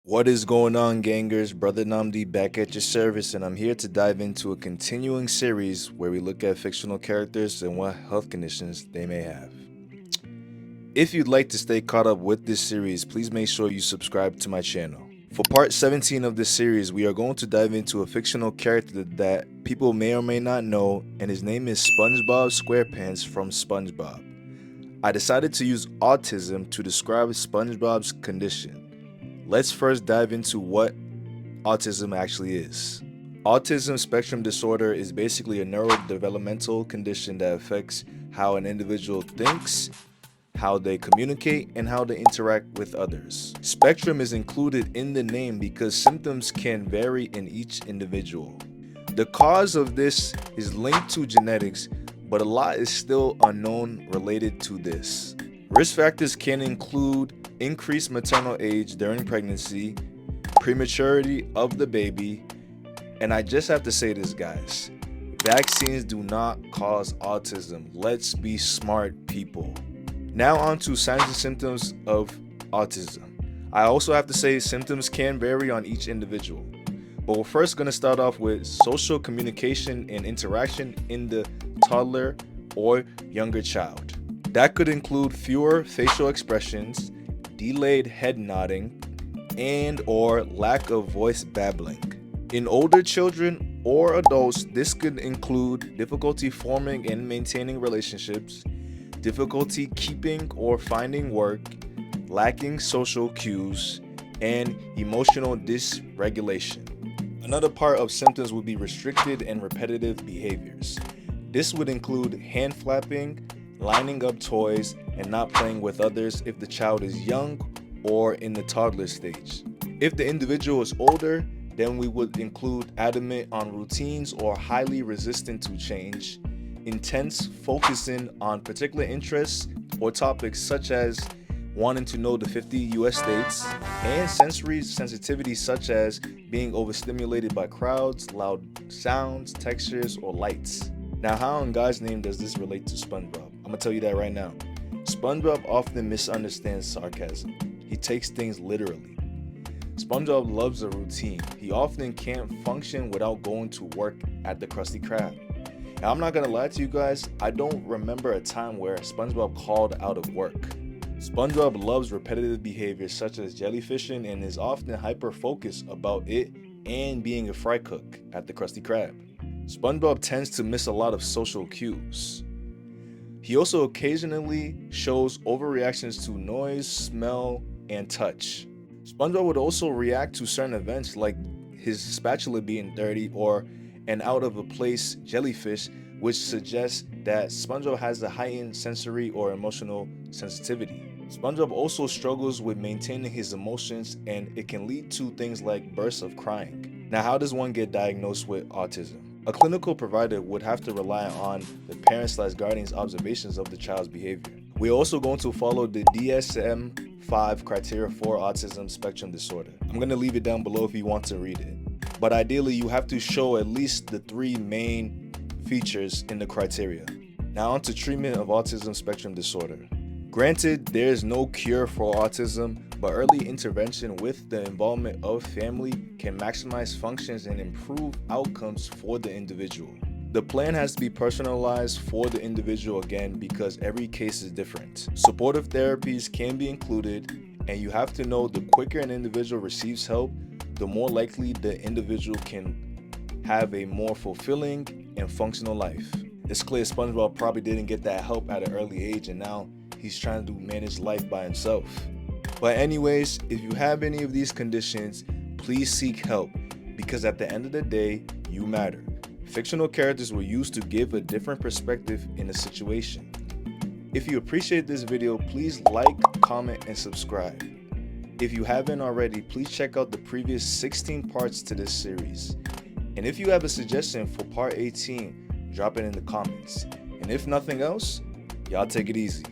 What is going on, gangers? Brother Namdi back at your service, and I'm here to dive into a continuing series where we look at fictional characters and what health conditions they may have. If you'd like to stay caught up with this series, please make sure you subscribe to my channel. For part 17 of this series, we are going to dive into a fictional character that people may or may not know, and his name is SpongeBob SquarePants from SpongeBob. I decided to use autism to describe SpongeBob's condition. Let's first dive into what autism actually is. Autism spectrum disorder is basically a neurodevelopmental condition that affects how an individual thinks, how they communicate, and how they interact with others. Spectrum is included in the name because symptoms can vary in each individual. The cause of this is linked to genetics, but a lot is still unknown related to this. Risk factors can include increased maternal age during pregnancy, prematurity of the baby, and I just have to say this, guys. Vaccines do not cause autism. Let's be smart, people. Now on to signs and symptoms of autism. I also have to say symptoms can vary on each individual. But we're first going to start off with social communication and interaction in the toddler or younger child. That could include fewer facial expressions, delayed head nodding, and or lack of voice babbling. In older children or adults, this could include difficulty forming and maintaining relationships, difficulty keeping or finding work, lacking social cues, and emotional dysregulation. Another part of symptoms would be restricted and repetitive behaviors. This would include hand flapping, lining up toys, and not playing with others if the child is young or in the toddler stage. If the individual is older, then we would include adamant on routines or highly resistant to change, intense focusing on particular interests or topics such as wanting to know the 50 US states, and sensory sensitivity such as being overstimulated by crowds, loud sounds, textures, or lights. Now, how in God's name does this relate to SpongeBob? I'm gonna tell you that right now. SpongeBob often misunderstands sarcasm. He takes things literally. SpongeBob loves a routine. He often can't function without going to work at the Krusty Krab. Now, I'm not gonna lie to you guys, I don't remember a time where SpongeBob called out of work. SpongeBob loves repetitive behaviors such as jellyfishing and is often hyper-focused about it and being a fry cook at the Krusty Krab. SpongeBob tends to miss a lot of social cues. He also occasionally shows overreactions to noise, smell, and touch. SpongeBob would also react to certain events like his spatula being dirty or an out-of-a-place jellyfish, which suggests that SpongeBob has a heightened sensory or emotional sensitivity. SpongeBob also struggles with maintaining his emotions, and it can lead to things like bursts of crying. Now, how does one get diagnosed with autism? A clinical provider would have to rely on the parent/guardian's observations of the child's behavior. We're also going to follow the DSM-5 criteria for autism spectrum disorder. I'm going to leave it down below if you want to read it. But ideally, you have to show at least the three main features in the criteria. Now on to treatment of autism spectrum disorder. Granted, there is no cure for autism, but early intervention with the involvement of family can maximize functions and improve outcomes for the individual. The plan has to be personalized for the individual again because every case is different. Supportive therapies can be included, and you have to know the quicker an individual receives help, the more likely the individual can have a more fulfilling and functional life. It's clear SpongeBob probably didn't get that help at an early age, and now he's trying to manage life by himself. But anyways, if you have any of these conditions, please seek help because at the end of the day, you matter. Fictional characters were used to give a different perspective in a situation. If you appreciate this video, please like, comment, and subscribe. If you haven't already, please check out the previous 16 parts to this series. And if you have a suggestion for part 18, drop it in the comments. And if nothing else, y'all take it easy.